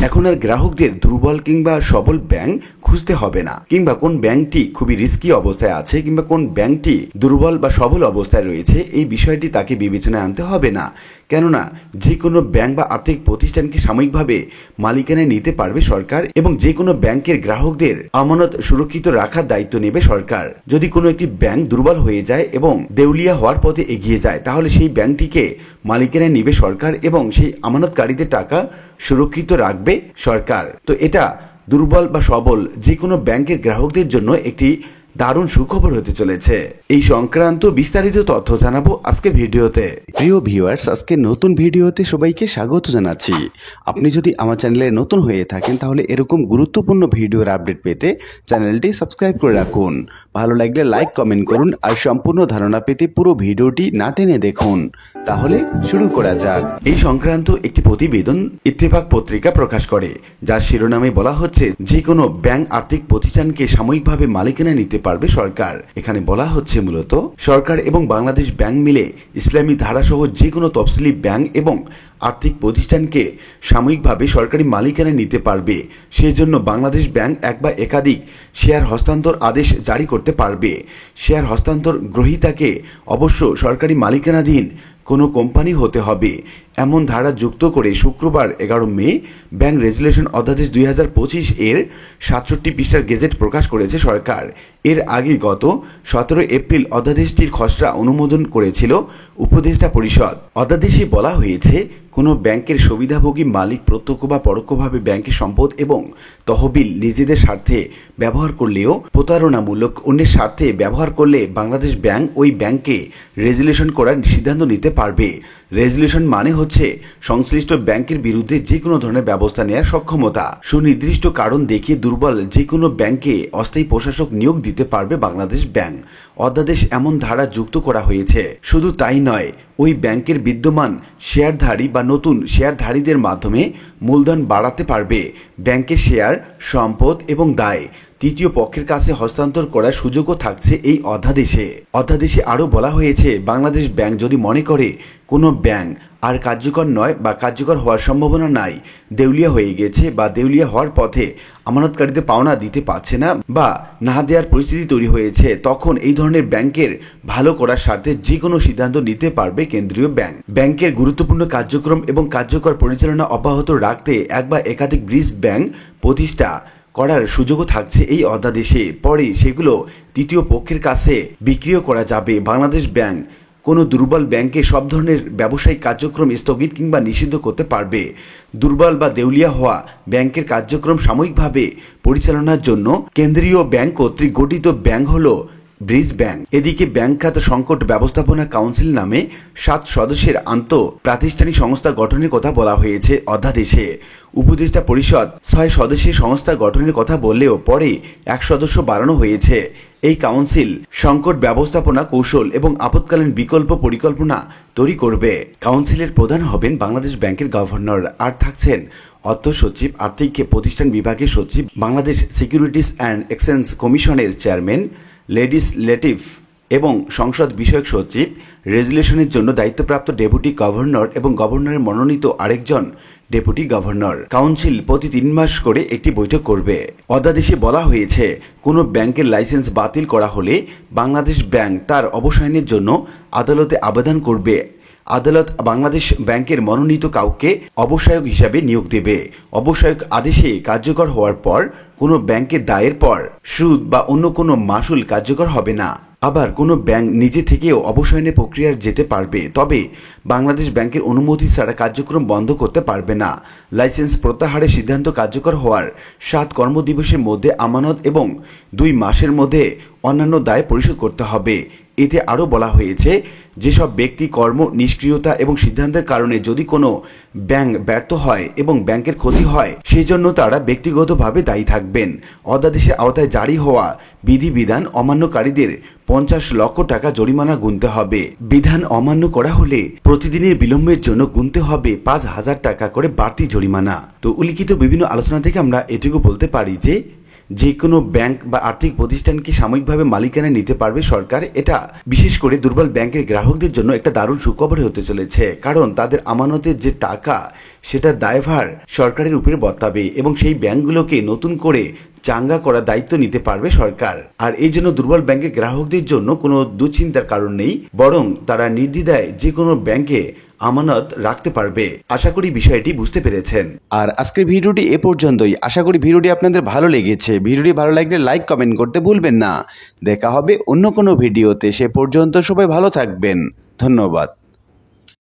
এখন আর গ্রাহকদের দুর্বল কিংবা সবল ব্যাংক খুঁজতে হবে না, কিংবা কোন ব্যাংকটি খুবই রিস্কি অবস্থায় আছে কিংবা কোন ব্যাংকটি দুর্বল বা সবল অবস্থায় রয়েছে এই বিষয়টি তাকে বিবেচনায় আনতে হবে না। কেননা যে কোনো ব্যাংক বা আর্থিক প্রতিষ্ঠানকে সাময়িকভাবে মালিকানায় নিতে পারবে সরকার, এবং যে কোনো ব্যাংকের গ্রাহকদের আমানত সুরক্ষিত রাখার দায়িত্ব নেবে সরকার। যদি কোনো একটি ব্যাংক দুর্বল হয়ে যায় এবং দেউলিয়া হওয়ার পথে এগিয়ে যায়, তাহলে সেই ব্যাংকটিকে মালিকানায় নেবে সরকার এবং সেই আমানতকারীদের টাকা সুরক্ষিত রাখবে সরকার। তো এটা দুর্বল বা সবল যে কোনো ব্যাংকের গ্রাহকদের জন্য একটি দারুণ সুখবর হতে চলেছে। এই সংক্রান্ত বিস্তারিত তথ্য জানাবো আজকের ভিডিওতে। প্রিয় ভিউয়ার্স, আজকে নতুন ভিডিওতে সবাইকে স্বাগত জানাচ্ছি। আপনি যদি আমার চ্যানেলে নতুন হয়ে থাকেন তাহলে এরকম গুরুত্বপূর্ণ ভিডিওর আপডেট পেতে চ্যানেলটি সাবস্ক্রাইব করে রাখুন। ভালো লাগলে লাইক কমেন্ট করুন, আর সম্পূর্ণ ধারণা পেতে পুরো ভিডিওটি না টেনে দেখুন। তাহলে শুরু করা যাক। এই সংক্রান্ত একটি প্রতিবেদন ইত্তেফাক পত্রিকা প্রকাশ করে, যার শিরোনামে বলা হচ্ছে যে কোনো ব্যাংক আর্থিক প্রতিষ্ঠানকে সাময়িকভাবে মালিকানা নিতে পারবে সরকার। এখানে বলা হচ্ছে মূলত সরকার এবং বাংলাদেশ ব্যাংক মিলে ইসলামী ধারাসহ যে কোনো তফসিলি ব্যাংক এবং আর্থিক প্রতিষ্ঠানকে সাময়িকভাবে সরকারি মালিকানায় নিতে পারবে। সেজন্য বাংলাদেশ ব্যাংক এক বা একাধিক শেয়ার হস্তান্তর আদেশ জারি করতে পারবে। শেয়ার হস্তান্তর গ্রহীতাকে অবশ্য সরকারি মালিকানাধীন কোনো কোম্পানি হতে হবে, এমন ধারা যুক্ত করে শুক্রবার 11 মে ব্যাংক রেজুলেশন অধ্যাদেশ 2025 এর 67 পৃষ্ঠার গেজেট প্রকাশ করেছে সরকার। এর আগে গত 17 এপ্রিল অধ্যাদেশটির খসড়া অনুমোদন করেছিল উপদেষ্টা পরিষদ। অধ্যাদেশে বলা হয়েছে কোনো ব্যাংকের সুবিধাভোগী মালিক প্রত্যক্ষ বা পরোক্ষভাবে ব্যাংকের সম্পদ এবং তহবিল নিজেদের স্বার্থে ব্যবহার করলেও প্রতারণামূলক অন্যের স্বার্থে ব্যবহার করলে বাংলাদেশ ব্যাংক ওই ব্যাংকে রেজুলেশন করার সিদ্ধান্ত নিতে পারবে। রেজুলেশন মানে হচ্ছে সংশ্লিষ্ট ব্যাংকের বিরুদ্ধে যে কোনো ধরনের ব্যবস্থা নেওয়ার সক্ষমতা। সুনির্দিষ্ট কারণ দেখিয়ে দুর্বল যে কোনো ব্যাংকে অস্থায়ী প্রশাসক নিয়োগ দিতে পারবে বাংলাদেশ ব্যাংক। অধ্যাদেশ এমন ধারা যুক্ত করা হয়েছে। শুধু তাই নয়, ওই ব্যাংকের বিদ্যমান শেয়ারধারী বা নতুন শেয়ারধারীদের মাধ্যমে মূলধন বাড়াতে পারবে। ব্যাংকের শেয়ার, সম্পদ এবং দায় তৃতীয় পক্ষের কাছে হস্তান্তর করার সুযোগও থাকছে এই অধ্যাদেশে। অধ্যাদেশে আরও বলা হয়েছে বাংলাদেশ ব্যাংক যদি মনে করে কোনো ব্যাংক আর কার্যকর নয় বা কার্যকর হওয়ার সম্ভাবনা নাই, দেউলিয়া হয়ে গেছে বা দেউলিয়া হওয়ার পথে আমানতকারীদের পাওনা দিতে পারছে না বা না দেওয়ার পরিস্থিতি তৈরি হয়েছে, তখন এই ধরনের ব্যাংকের ভালো করার স্বার্থে যে কোনো সিদ্ধান্ত নিতে পারবে কেন্দ্রীয় ব্যাংক। ব্যাংকের গুরুত্বপূর্ণ কার্যক্রম এবং কার্যকর পরিচালনা অব্যাহত রাখতে এক বা একাধিক ব্রিজ ব্যাংক প্রতিষ্ঠা করার সুযোগও থাকছে এই অধ্যাদেশে। পরে সেগুলো তৃতীয় পক্ষের কাছে বিক্রিও করা যাবে। বাংলাদেশ ব্যাংক কোনো দুর্বল ব্যাংকে সব ধরনের ব্যবসায়িক কার্যক্রম স্থগিত কিংবা নিষিদ্ধ করতে পারবে। দুর্বল বা দেউলিয়া হওয়া ব্যাংকের কার্যক্রম সাময়িকভাবে পরিচালনার জন্য কেন্দ্রীয় ব্যাংক কর্তৃক গঠিত ব্যাংক হলো ব্রিজ ব্যাংক। এদিকে ব্যাংক খাত সংকট ব্যবস্থাপনা কাউন্সিল নামে 7 সদস্যের প্রাতিষ্ঠানিক সংস্থা গঠনের কথা বলা হয়েছে অধ্যাদেশে। উপদেষ্টা পরিষদ 6 সদস্যের সংস্থা গঠনের কথা বললেও পরে 1 সদস্য বাড়ানো হয়েছে। এই কাউন্সিল সংকট ব্যবস্থাপনা কৌশল এবং আপৎকালীন বিকল্প পরিকল্পনা তৈরি করবে। কাউন্সিলের প্রধান হবেন বাংলাদেশ ব্যাংকের গভর্নর, আর থাকছেন অর্থ সচিব, আর্থিক প্রতিষ্ঠান বিভাগের সচিব, বাংলাদেশ সিকিউরিটিজ অ্যান্ড এক্সচেঞ্জ কমিশনের চেয়ারম্যান, লেজিসলেটিভ এবং সংসদ বিষয়ক সচিব, রেজুলেশনের জন্য দায়িত্বপ্রাপ্ত ডেপুটি গভর্নর এবং গভর্নরের মনোনীত আরেকজন ডেপুটি গভর্নর। কাউন্সিল প্রতি 3 মাস করে একটি বৈঠক করবে। অধ্যাদেশে বলা হয়েছে কোনো ব্যাংকের লাইসেন্স বাতিল করা হলে বাংলাদেশ ব্যাংক তার অবসানের জন্য আদালতে আবেদন করবে। আদালত বাংলাদেশ ব্যাংকের মনোনীত কাউকে অবসায়ক হিসাবে নিয়োগ দেবে। অবসায়ক আদেশে কার্যকর হওয়ার পর কোনো ব্যাংকের দায়ের পর সুদ বা অন্য কোনো মাসুল কার্যকর হবে না। আবার কোনো ব্যাংক নিজে থেকেও অবসায়নের প্রক্রিয়ায় যেতে পারবে, তবে বাংলাদেশ ব্যাংকের অনুমতি ছাড়া কার্যক্রম বন্ধ করতে পারবে না। লাইসেন্স প্রত্যাহারের সিদ্ধান্ত কার্যকর হওয়ার 7 কর্মদিবসের মধ্যে আমানত এবং 2 মাসের মধ্যে অন্যান্য দায় পরিশোধ করতে হবে। এতে আরও বলা হয়েছে যেসব ব্যক্তি কর্ম নিষ্ক্রিয়তা এবং সিদ্ধান্তের কারণে যদি কোনো ব্যাংক ব্যর্থ হয় এবং ব্যাংকের ক্ষতি হয়, সেই জন্য তারা ব্যক্তিগতভাবে দায়ী থাকবেন। অধ্যাদেশের আওতায় জারি হওয়া বিধিবিধান অমান্যকারীদের 50 লক্ষ টাকা জরিমানা গুনতে হবে। বিধান অমান্য করা হলে প্রতিদিনের বিলম্বের জন্য গুনতে হবে 5,000 টাকা করে বাড়তি জরিমানা। তো উল্লিখিত বিভিন্ন আলোচনা থেকে আমরা এটুকু বলতে পারি যে যে কোনো ব্যাংক বা আর্থিক প্রতিষ্ঠানকে সাময়িকভাবে মালিকানা নিতে পারবে সরকার। এটা বিশেষ করে দুর্বল ব্যাংকের গ্রাহকদের জন্য একটা দারুণ সুখবর হতে চলেছে, কারণ তাদের আমানতের যে টাকা সেটা দায়ভার সরকারের উপরে বর্তাবে এবং সেই ব্যাংকগুলোকে নতুন করে চাঙ্গা করার দায়িত্ব নিতে পারবে সরকার। আর এই জন্য দুর্বল ব্যাংকের গ্রাহকদের জন্য কোনো দুশ্চিন্তার কারণ নেই, বরং তারা নির্দ্বিধায় যে কোনো ব্যাংকে আমানত রাখতে পারবে। আশা করি বিষয়টি বুঝতে পেরেছেন। আর আজকের ভিডিওটি এ পর্যন্তই। আশা করি ভিডিওটি আপনাদের ভালো লেগেছে। ভিডিওটি ভালো লাগলে লাইক কমেন্ট করতে ভুলবেন না। দেখা হবে অন্য কোনো ভিডিওতে। সে পর্যন্ত সবাই ভালো থাকবেন। ধন্যবাদ।